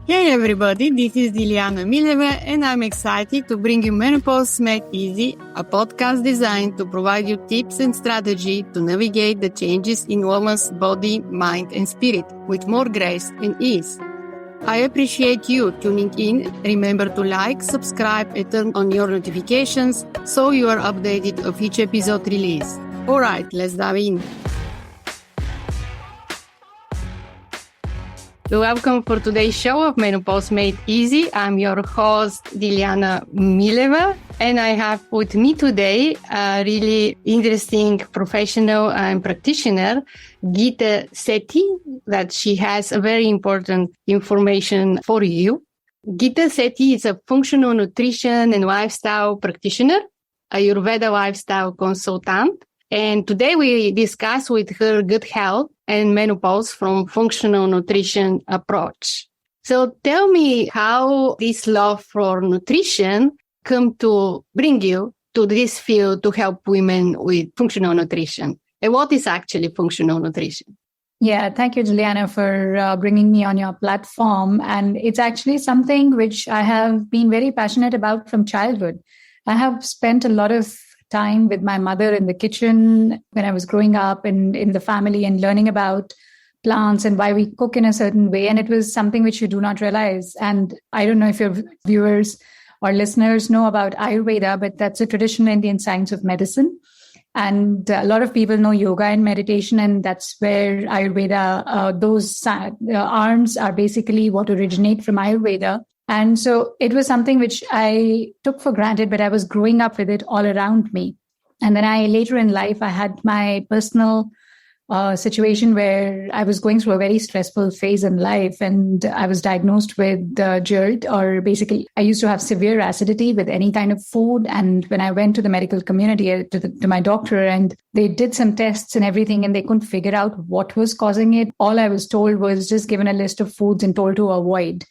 Hey everybody, this is Dilyana and Mileva, and I'm excited to bring you Menopause Made Easy, a podcast designed to provide you tips and strategy to navigate the changes in woman's body, mind and spirit with more grace and ease. I appreciate you tuning in. Remember to like, subscribe and turn on your notifications so you are updated of each episode release. Alright, let's dive in. So welcome for today's show of Menopause Made Easy. I'm your host, Dilyana Mileva, and I have with me today a really interesting professional and practitioner, Geeta Sethi, that she has a very important information for you. Geeta Sethi is a functional nutrition and lifestyle practitioner, a Ayurveda lifestyle consultant, and today we discuss with her good health and menopause from functional nutrition approach. So tell me how this love for nutrition come to bring you to this field to help women with functional nutrition. And what is actually functional nutrition? Yeah, thank you, Juliana, for bringing me on your platform. And it's actually something which I have been very passionate about from childhood. I have spent a lot of time with my mother in the kitchen when I was growing up and in the family and learning about plants and why we cook in a certain way. And it was something which you do not realize. And I don't know if your viewers or listeners know about Ayurveda, but that's a traditional Indian science of medicine. And a lot of people know yoga and meditation, and that's where Ayurveda, those arms are basically what originate from Ayurveda. And so it was something which I took for granted, but I was growing up with it all around me. And then later in life, I had my personal situation where I was going through a very stressful phase in life. And I was diagnosed with GERD, or basically I used to have severe acidity with any kind of food. And when I went to the medical community, to my doctor, and they did some tests and everything, and they couldn't figure out what was causing it. All I was told was just given a list of foods and told to avoid.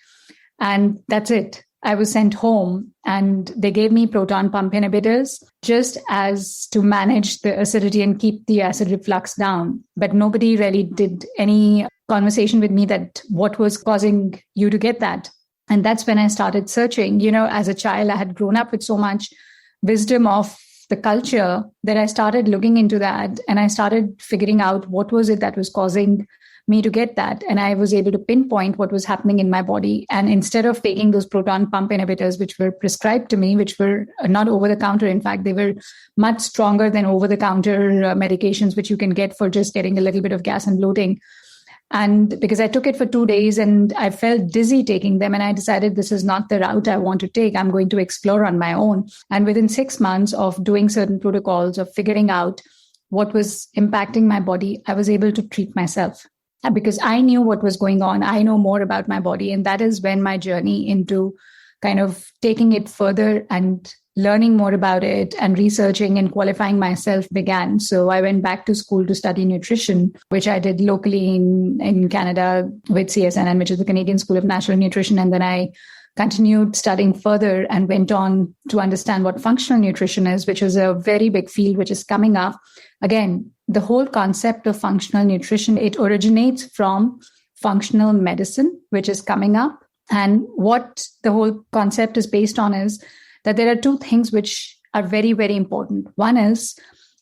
And that's it. I was sent home and they gave me proton pump inhibitors just as to manage the acidity and keep the acid reflux down. But nobody really did any conversation with me that what was causing you to get that. And that's when I started searching. You know, as a child, I had grown up with so much wisdom of the culture that I started looking into that. And I started figuring out what was it that was causing me to get that. And I was able to pinpoint what was happening in my body. And instead of taking those proton pump inhibitors, which were prescribed to me, which were not over the counter, in fact, they were much stronger than over the counter medications, which you can get for just getting a little bit of gas and bloating. And because I took it for 2 days and I felt dizzy taking them, and I decided this is not the route I want to take. I'm going to explore on my own. And within 6 months of doing certain protocols, of figuring out what was impacting my body, I was able to treat myself. Because I knew what was going on. I know more about my body. And that is when my journey into kind of taking it further and learning more about it and researching and qualifying myself began. So I went back to school to study nutrition, which I did locally in Canada with CSNN, which is the Canadian School of Natural Nutrition. And then I continued studying further and went on to understand what functional nutrition is, which is a very big field which is coming up. Again, the whole concept of functional nutrition, it originates from functional medicine, which is coming up. And what the whole concept is based on is that there are two things which are very, very important. One is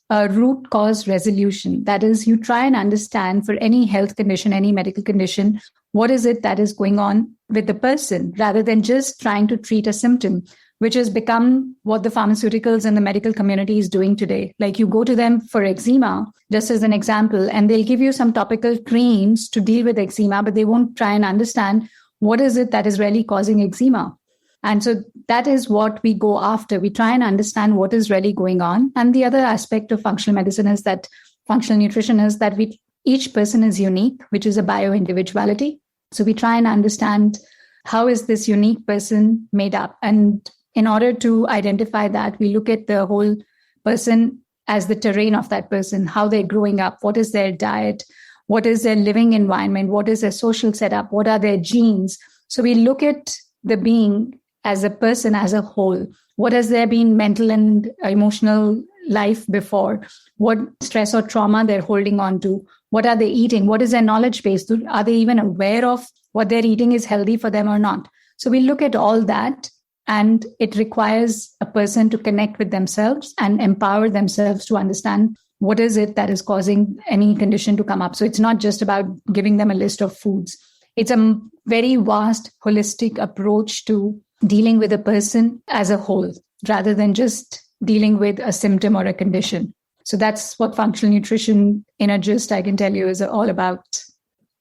a root cause resolution. That is, you try and understand for any health condition, any medical condition, what is it that is going on with the person, rather than just trying to treat a symptom, which has become what the pharmaceuticals and the medical community is doing today. Like you go to them for eczema, just as an example, and they'll give you some topical creams to deal with eczema, but they won't try and understand what is it that is really causing eczema. And so that is what we go after. We try and understand what is really going on. And the other aspect of functional medicine is that functional nutrition is that each person is unique, which is a bio-individuality. So we try and understand how is this unique person made up. And in order to identify that, we look at the whole person as the terrain of that person, how they're growing up, what is their diet, what is their living environment, what is their social setup, what are their genes. So we look at the being as a person as a whole. What has there been mental and emotional life before, what stress or trauma they're holding on to, what are they eating, what is their knowledge base, are they even aware of what they're eating is healthy for them or not. So we look at all that, and it requires a person to connect with themselves and empower themselves to understand what is it that is causing any condition to come up. So it's not just about giving them a list of foods. It's a very vast, holistic approach to dealing with a person as a whole, rather than just dealing with a symptom or a condition. So that's what functional nutrition in a gist, I can tell you, is all about.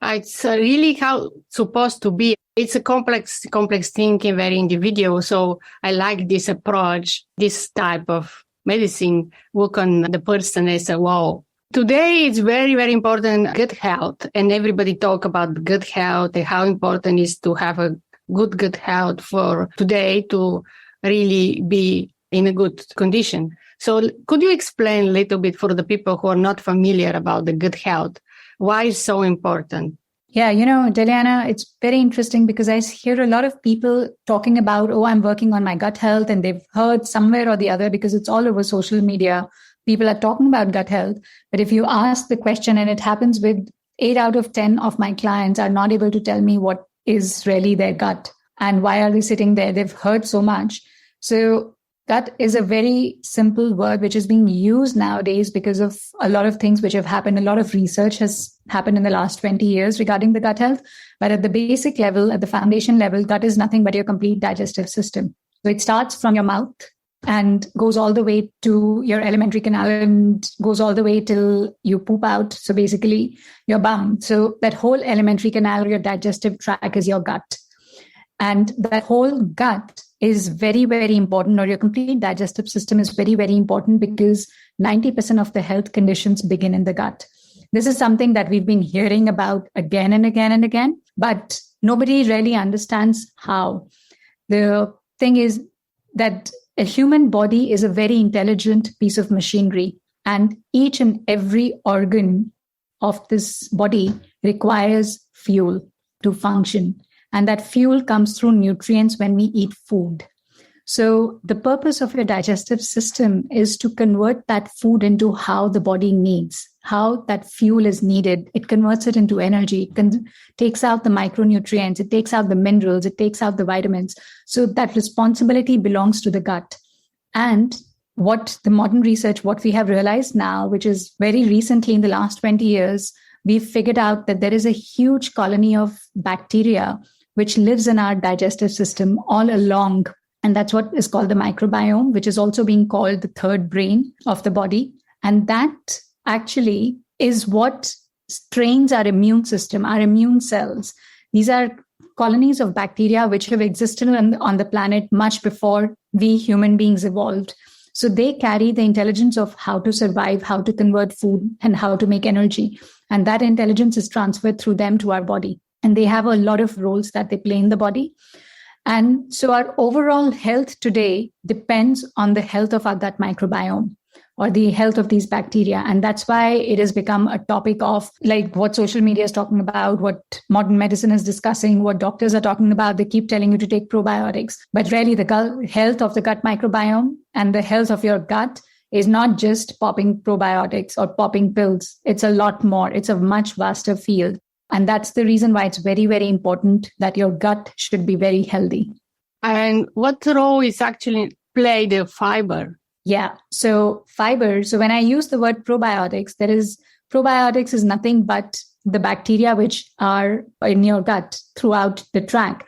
It's really how it's supposed to be. It's a complex thinking, very individual. So I like this approach, this type of medicine work on the person as a whole. Today, it's very, very important, gut health. And everybody talk about gut health and how important it is to have a good gut health for today to really be in a good condition. So could you explain a little bit for the people who are not familiar about the gut health? Why it's so important? Yeah, Dilyana, it's very interesting because I hear a lot of people talking about, I'm working on my gut health, and they've heard somewhere or the other, because it's all over social media. People are talking about gut health. But if you ask the question, and it happens with 8 out of 10 of my clients are not able to tell me what is really their gut and why are they sitting there. They've heard so much. So gut is a very simple word which is being used nowadays because of a lot of things which have happened. A lot of research has happened in the last 20 years regarding the gut health. But at the basic level, at the foundation level, gut is nothing but your complete digestive system. So it starts from your mouth and goes all the way to your alimentary canal and goes all the way till you poop out. So basically your bum. So that whole alimentary canal or your digestive tract is your gut. And that whole gut is very, very important, or your complete digestive system is very, very important, because 90% of the health conditions begin in the gut. This is something that we've been hearing about again and again and again, but nobody really understands how. The thing is that a human body is a very intelligent piece of machinery, and each and every organ of this body requires fuel to function. And that fuel comes through nutrients when we eat food. So the purpose of your digestive system is to convert that food into how the body needs, how that fuel is needed. It converts it into energy. It takes out the micronutrients. It takes out the minerals. It takes out the vitamins. So that responsibility belongs to the gut. And what the modern research, what we have realized now, which is very recently in the last 20 years, we've figured out that there is a huge colony of bacteria which lives in our digestive system all along. And that's what is called the microbiome, which is also being called the third brain of the body. And that actually is what trains our immune system, our immune cells. These are colonies of bacteria which have existed on the planet much before we human beings evolved. So they carry the intelligence of how to survive, how to convert food, and how to make energy. And that intelligence is transferred through them to our body. And they have a lot of roles that they play in the body. And so our overall health today depends on the health of our gut microbiome, or the health of these bacteria. And that's why it has become a topic of like what social media is talking about, what modern medicine is discussing, what doctors are talking about. They keep telling you to take probiotics. But really the health of the gut microbiome and the health of your gut is not just popping probiotics or popping pills. It's a lot more. It's a much vaster field. And that's the reason why it's very, very important that your gut should be very healthy. And what role is actually play the fiber? Yeah. So fiber. So when I use the word probiotics, probiotics is nothing but the bacteria which are in your gut throughout the tract.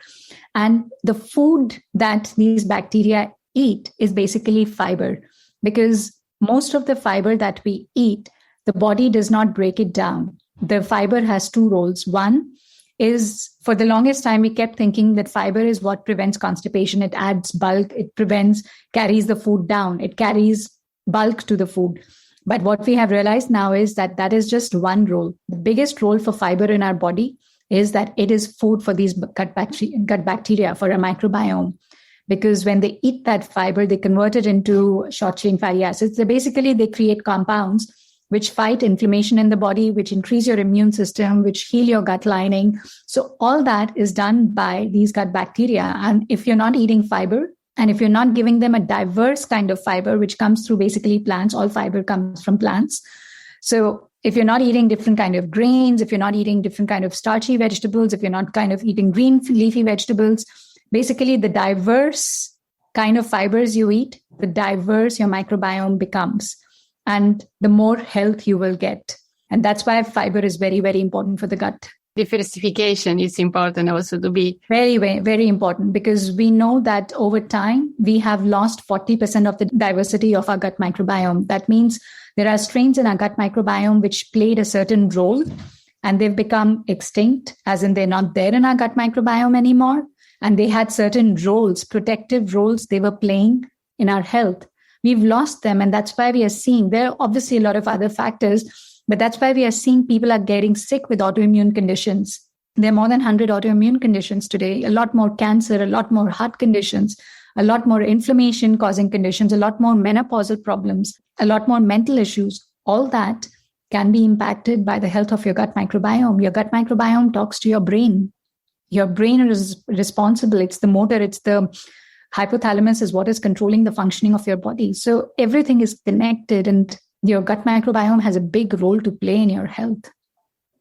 And the food that these bacteria eat is basically fiber, because most of the fiber that we eat, the body does not break it down. The fiber has two roles. One is, for the longest time, we kept thinking that fiber is what prevents constipation. It adds bulk. It carries the food down. It carries bulk to the food. But what we have realized now is that that is just one role. The biggest role for fiber in our body is that it is food for these gut bacteria, for a microbiome. Because when they eat that fiber, they convert it into short-chain fatty acids. They create compounds which fight inflammation in the body, which increase your immune system, which heal your gut lining. So all that is done by these gut bacteria. And if you're not eating fiber, And if you're not giving them a diverse kind of fiber, which comes through basically plants, all fiber comes from plants. So if you're not eating different kind of grains, if you're not eating different kind of starchy vegetables, if you're not kind of eating green leafy vegetables, basically the diverse kind of fibers you eat, the diverse your microbiome becomes, and the more health you will get. And that's why fiber is very, very important for the gut. Diversification is important also to be. Very, very, very important, because we know that over time, we have lost 40% of the diversity of our gut microbiome. That means there are strains in our gut microbiome which played a certain role and they've become extinct, as in they're not there in our gut microbiome anymore. And they had certain roles, protective roles they were playing in our health. We've lost them. And that's why we are seeing, there are obviously a lot of other factors, but that's why we are seeing people are getting sick with autoimmune conditions. There are more than 100 autoimmune conditions today, a lot more cancer, a lot more heart conditions, a lot more inflammation causing conditions, a lot more menopausal problems, a lot more mental issues. All that can be impacted by the health of your gut microbiome. Your gut microbiome talks to your brain. Your brain is responsible. It's the motor. It's the hypothalamus is what is controlling the functioning of your body. So everything is connected, and your gut microbiome has a big role to play in your health.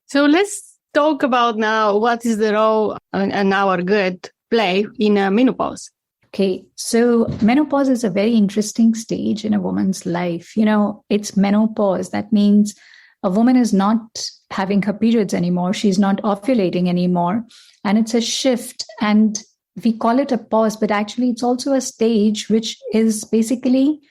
So let's talk about now what is the role in our gut play in menopause. Okay, so menopause is a very interesting stage in a woman's life. It's menopause. That means a woman is not having her periods anymore. She's not ovulating anymore. And it's a shift. And we call it a pause, but actually it's also a stage which is basically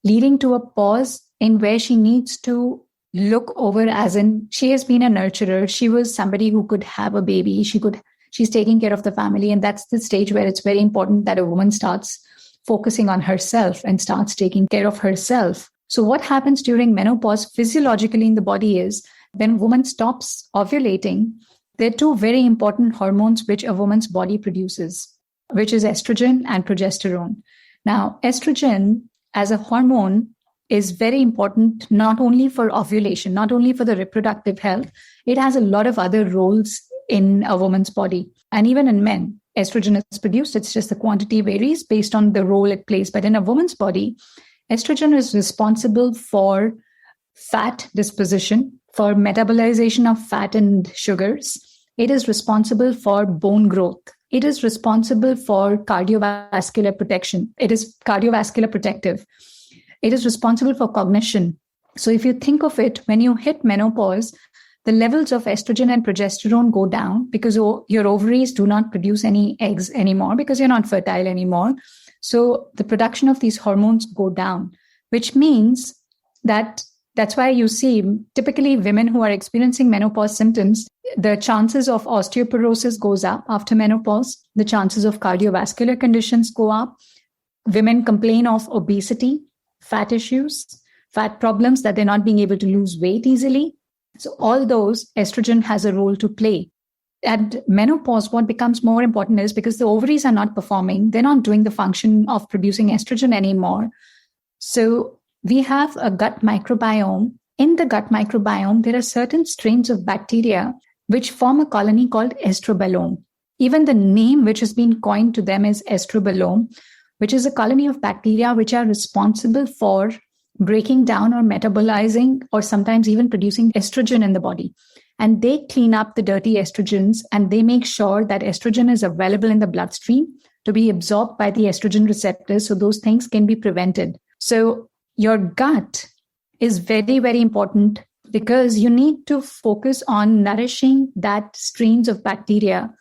leading to a pause in where she needs to look over, as in she has been a nurturer. She was somebody who could have a baby. She's taking care of the family. And that's the stage where it's very important that a woman starts focusing on herself and starts taking care of herself. So what happens during menopause physiologically in the body is when a woman stops ovulating, there are two very important hormones which a woman's body produces, which is estrogen and progesterone. Now, estrogen as a hormone is very important not only for ovulation, not only for the reproductive health. It has a lot of other roles in a woman's body. And even in men, estrogen is produced. It's just the quantity varies based on the role it plays. But in a woman's body, estrogen is responsible for fat disposition, for metabolization of fat and sugars. It is responsible for bone growth. It is responsible for cardiovascular protection. It is cardiovascular protective. It is responsible for cognition. So if you think of it, when you hit menopause, the levels of estrogen and progesterone go down because your ovaries do not produce any eggs anymore because you're not fertile anymore. So the production of these hormones go down, which means that's why you see typically women who are experiencing menopause symptoms, the chances of osteoporosis goes up after menopause. The chances of cardiovascular conditions go up. Women complain of obesity, fat issues, fat problems, that they're not being able to lose weight easily. So all those, estrogen has a role to play. At menopause, what becomes more important is because the ovaries are not performing, they're not doing the function of producing estrogen anymore. So we have a gut microbiome. In the gut microbiome, there are certain strains of bacteria which form a colony called estrobolome. Even the name which has been coined to them is estrobolome, which is a colony of bacteria which are responsible for breaking down or metabolizing or sometimes even producing estrogen in the body. And they clean up the dirty estrogens and they make sure that estrogen is available in the bloodstream to be absorbed by the estrogen receptors so those things can be prevented. So your gut is very, very important because you need to focus on nourishing that strains of bacteria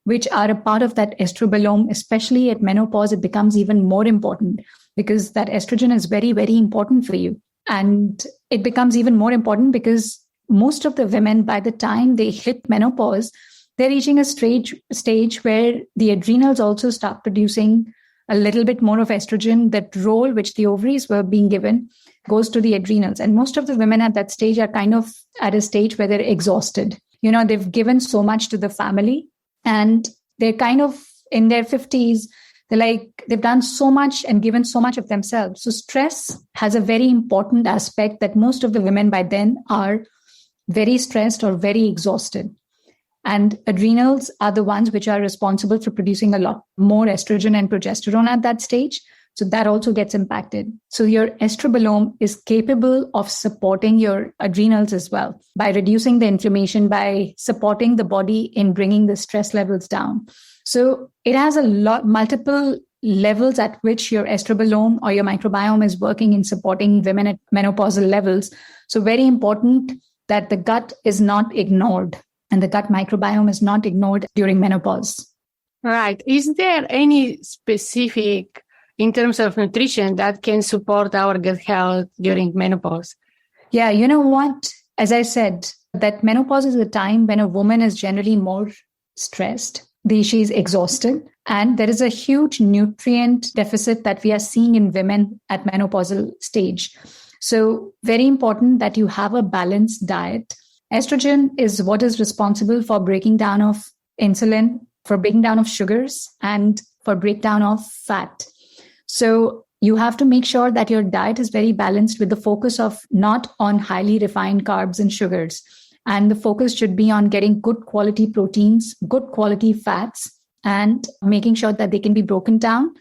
which are a part of that estrobolome. Especially at menopause, it becomes even more important because that estrogen is very, very important for you. And it becomes even more important because most of the women, by the time they hit menopause, they're reaching a stage where the adrenals also start producing a little bit more of estrogen. That role which the ovaries were being given goes to the adrenals. And most of the women at that stage are kind of at a stage where they're exhausted. They've given so much to the family and they're kind of in their 50s. They've done so much and given so much of themselves. So stress has a very important aspect that most of the women by then are very stressed or very exhausted. And adrenals are the ones which are responsible for producing a lot more estrogen and progesterone at that stage. So that also gets impacted. So your estrobolome is capable of supporting your adrenals as well by reducing the inflammation, by supporting the body in bringing the stress levels down. So it has multiple levels at which your estrobolome or your microbiome is working in supporting women at menopausal levels. So very important that the gut is not ignored and the gut microbiome is not ignored during menopause. Right. Is there any specific in terms of nutrition that can support our gut health during menopause? Yeah, you know what? As I said, that menopause is a time when a woman is generally more stressed. She's exhausted. And there is a huge nutrient deficit that we are seeing in women at menopausal stage. So very important that you have a balanced diet. Estrogen is what is responsible for breaking down of insulin, for breaking down of sugars, and for breakdown of fat. So you have to make sure that your diet is very balanced with the focus of not on highly refined carbs and sugars. And the focus should be on getting good quality proteins, good quality fats, and making sure that they can be broken down.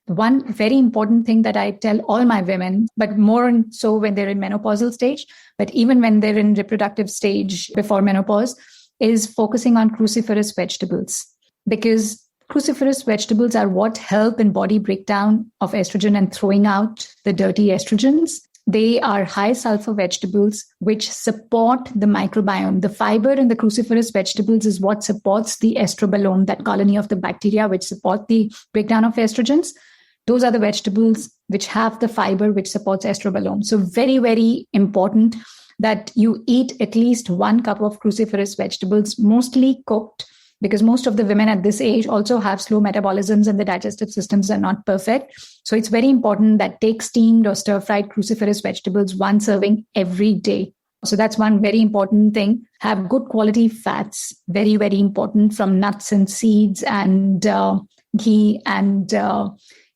One very important thing that I tell all my women, but more so when they're in menopausal stage, but even when they're in reproductive stage before menopause, is focusing on cruciferous vegetables. Because cruciferous vegetables are what help in body breakdown of estrogen and throwing out the dirty estrogens. They are high sulfur vegetables which support the microbiome. The fiber in the cruciferous vegetables is what supports the estrobolome, that colony of the bacteria which support the breakdown of estrogens. Those are the vegetables which have the fiber which supports estrobolome. So very, very important that you eat at least 1 cup of cruciferous vegetables, mostly cooked, because most of the women at this age also have slow metabolisms and the digestive systems are not perfect. So it's very important that take steamed or stir-fried cruciferous vegetables, 1 serving every day. So that's one very important thing. Have good quality fats, very, very important, from nuts and seeds and ghee, and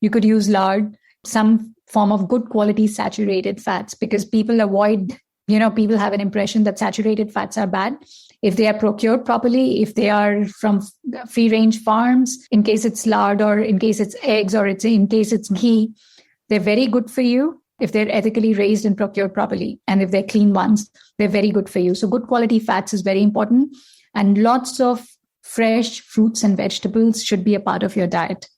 you could use lard, some form of good quality saturated fats, because people have an impression that saturated fats are bad. If they are procured properly, if they are from free-range farms, in case it's lard or in case it's eggs or in case it's ghee, they're very good for you if they're ethically raised and procured properly. And if they're clean ones, they're very good for you. So good quality fats is very important. And lots of fresh fruits and vegetables should be a part of your diet.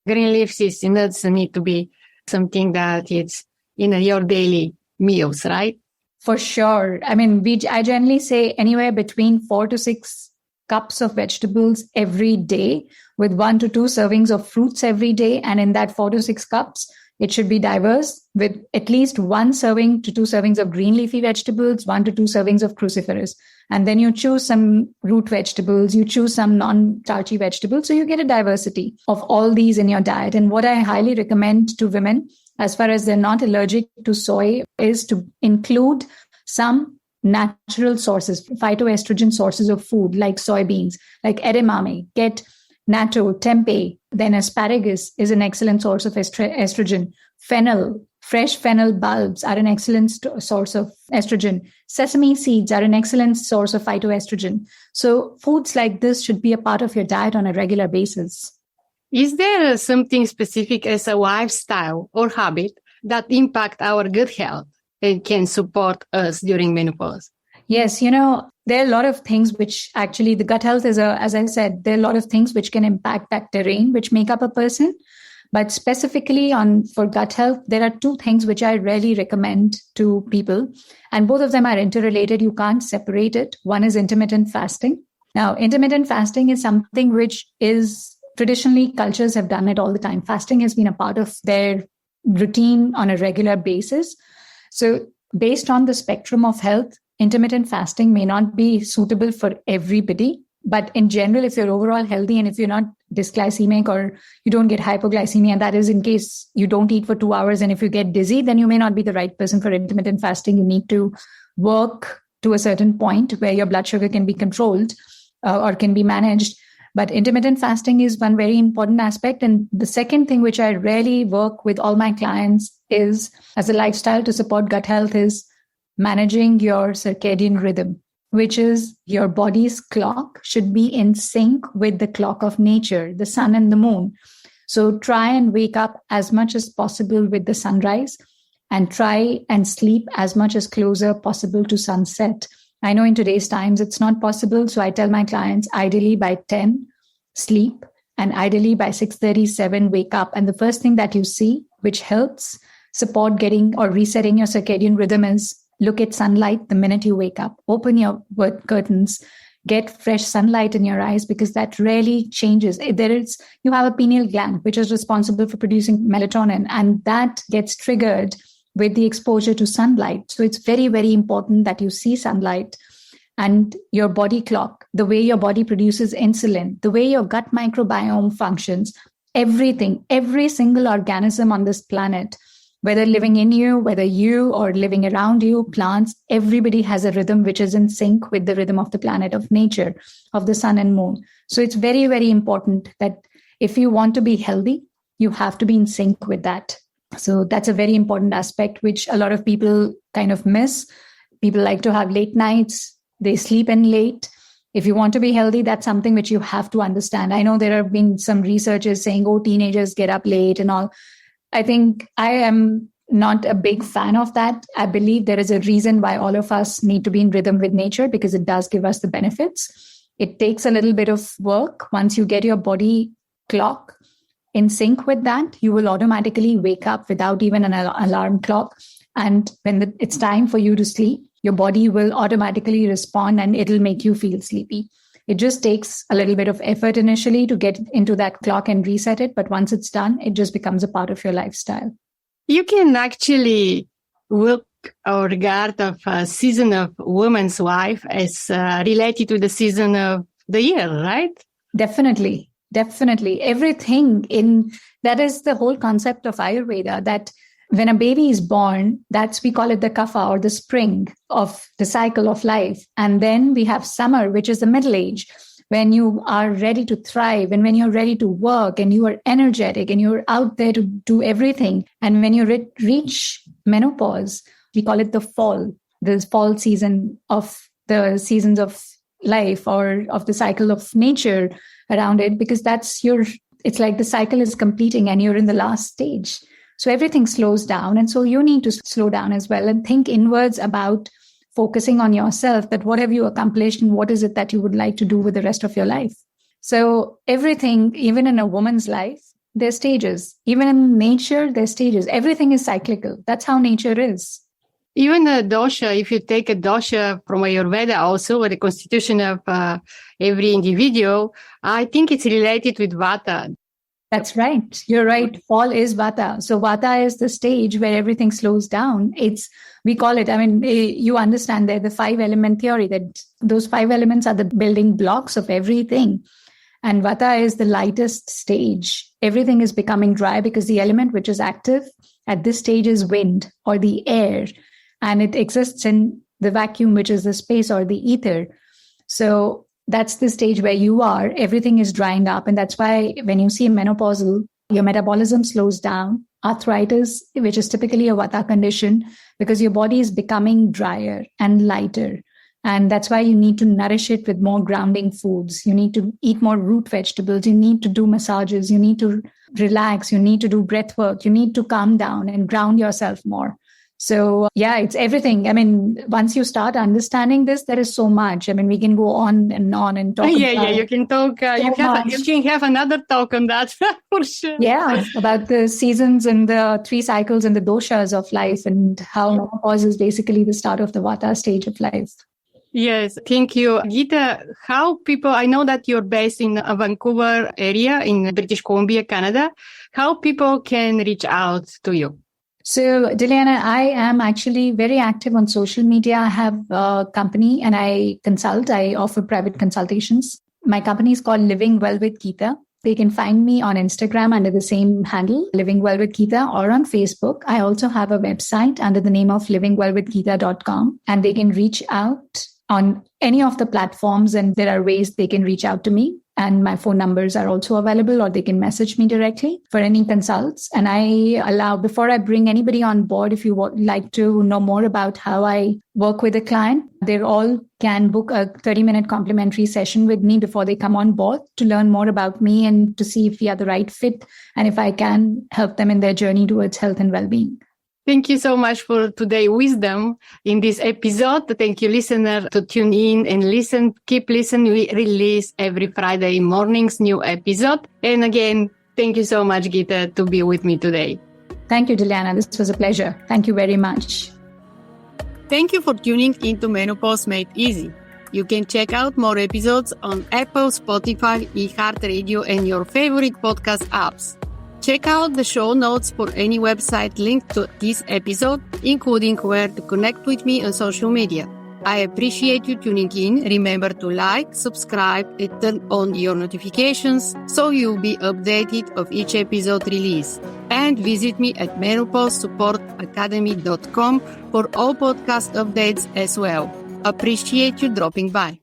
Green leafy nuts need to be something that it's in your daily meals, right? For sure. I mean, I generally say anywhere between 4 to 6 cups of vegetables every day, with 1 to 2 servings of fruits every day. And in that 4 to 6 cups, it should be diverse with at least 1 serving to 2 servings of green leafy vegetables, 1 to 2 servings of cruciferous. And then you choose some root vegetables, you choose some non-starchy vegetables. So you get a diversity of all these in your diet. And what I highly recommend to women, as far as they're not allergic to soy, is to include some natural sources, phytoestrogen sources of food, like soybeans, like edamame, get natto, tempeh. Then asparagus is an excellent source of estrogen. Fennel, fresh fennel bulbs are an excellent source of estrogen. Sesame seeds are an excellent source of phytoestrogen. So foods like this should be a part of your diet on a regular basis. Is there something specific as a lifestyle or habit that impact our gut health and can support us during menopause? Yes, there are a lot of things which actually the gut health as I said, there are a lot of things which can impact that terrain which make up a person. But specifically for gut health, there are 2 things which I really recommend to people. And both of them are interrelated. You can't separate it. One is intermittent fasting. Now, intermittent fasting is something which is traditionally, cultures have done it all the time. Fasting has been a part of their routine on a regular basis. So based on the spectrum of health, intermittent fasting may not be suitable for everybody. But in general, if you're overall healthy and if you're not dysglycemic or you don't get hypoglycemia, that is in case you don't eat for 2 hours, and if you get dizzy, then you may not be the right person for intermittent fasting. You need to work to a certain point where your blood sugar can be controlled or can be managed. But intermittent fasting is one very important aspect. And the second thing which I really work with all my clients is, as a lifestyle to support gut health, is managing your circadian rhythm. which is your body's clock should be in sync with the clock of nature, the sun and the moon. So try and wake up as much as possible with the sunrise and try and sleep as much as closer possible to sunset. I know in today's times it's not possible. So I tell my clients, ideally by 10, sleep, and ideally by 6:37, wake up. And the first thing that you see, which helps support getting or resetting your circadian rhythm, is look at sunlight the minute you wake up. Open your curtains, get fresh sunlight in your eyes, because that really changes. You have a pineal gland, which is responsible for producing melatonin, and that gets triggered with the exposure to sunlight. So it's very, very important that you see sunlight. And your body clock, the way your body produces insulin, the way your gut microbiome functions, everything, every single organism on this planet, whether living in you, whether you or living around you, plants, everybody has a rhythm which is in sync with the rhythm of the planet, of nature, of the sun and moon. So it's very, very important that if you want to be healthy, you have to be in sync with that. So that's a very important aspect, which a lot of people kind of miss. People like to have late nights. They sleep in late. If you want to be healthy, that's something which you have to understand. I know there have been some researchers saying, oh, teenagers get up late and all. I think I am not a big fan of that. I believe there is a reason why all of us need to be in rhythm with nature, because it does give us the benefits. It takes a little bit of work. Once you get your body clock in sync with that, you will automatically wake up without even an alarm clock. And when it's time for you to sleep, your body will automatically respond and it'll make you feel sleepy. It just takes a little bit of effort initially to get into that clock and reset it. But once it's done, it just becomes a part of your lifestyle. You can actually look or regard of a season of woman's life as related to the season of the year, right? Definitely. Everything that is the whole concept of Ayurveda, that when a baby is born, we call it the kapha, or the spring of the cycle of life. And then we have summer, which is the middle age, when you are ready to thrive and when you're ready to work and you are energetic and you're out there to do everything. And when you reach menopause, we call it the fall season of the seasons of life or of the cycle of nature around it, because it's like the cycle is completing and you're in the last stage. So everything slows down. And so you need to slow down as well and think inwards about focusing on yourself, that what have you accomplished and what is it that you would like to do with the rest of your life? So everything, even in a woman's life, there's stages. Even in nature, there's stages. Everything is cyclical. That's how nature is. Even a dosha, if you take a dosha from Ayurveda also, or the constitution of every individual, I think it's related with Vata. That's right. You're right. Fall is Vata. So Vata is the stage where everything slows down. We call it, you understand that the 5-element theory, that those 5 elements are the building blocks of everything. And Vata is the lightest stage. Everything is becoming dry because the element which is active at this stage is wind or the air. And it exists in the vacuum, which is the space or the ether. So that's the stage where you are. Everything is drying up. And that's why when you see menopausal, your metabolism slows down. Arthritis, which is typically a Vata condition, because your body is becoming drier and lighter. And that's why you need to nourish it with more grounding foods. You need to eat more root vegetables. You need to do massages. You need to relax. You need to do breath work. You need to calm down and ground yourself more. So yeah, it's everything. Once you start understanding this, there is so much. We can go on and talk. You can talk. You can have another talk on that for sure. Yeah, about the seasons and the 3 cycles and the doshas of life, and how menopause is basically the start of the Vata stage of life. Yes, thank you. Geeta, how people, I know that you're based in Vancouver area in British Columbia, Canada. How people can reach out to you? So, Dilyana, I am actually very active on social media. I have a company and I consult. I offer private consultations. My company is called Living Well with Geeta. They can find me on Instagram under the same handle, Living Well with Geeta, or on Facebook. I also have a website under the name of livingwellwithgeeta.com, and they can reach out on any of the platforms, and there are ways they can reach out to me. And my phone numbers are also available, or they can message me directly for any consults. And I allow, before I bring anybody on board, if you would like to know more about how I work with a client, they all can book a 30-minute complimentary session with me before they come on board to learn more about me and to see if we are the right fit and if I can help them in their journey towards health and well-being. Thank you so much for today's wisdom in this episode. Thank you, listener, to tune in and listen. Keep listening. We release every Friday morning's new episode. And again, thank you so much, Geeta, to be with me today. Thank you, Dilyana. This was a pleasure. Thank you very much. Thank you for tuning into Menopause Made Easy. You can check out more episodes on Apple, Spotify, iHeartRadio, and your favorite podcast apps. Check out the show notes for any website linked to this episode, including where to connect with me on social media. I appreciate you tuning in. Remember to like, subscribe, and turn on your notifications so you'll be updated of each episode release. And visit me at menopausesupportacademy.com for all podcast updates as well. Appreciate you dropping by.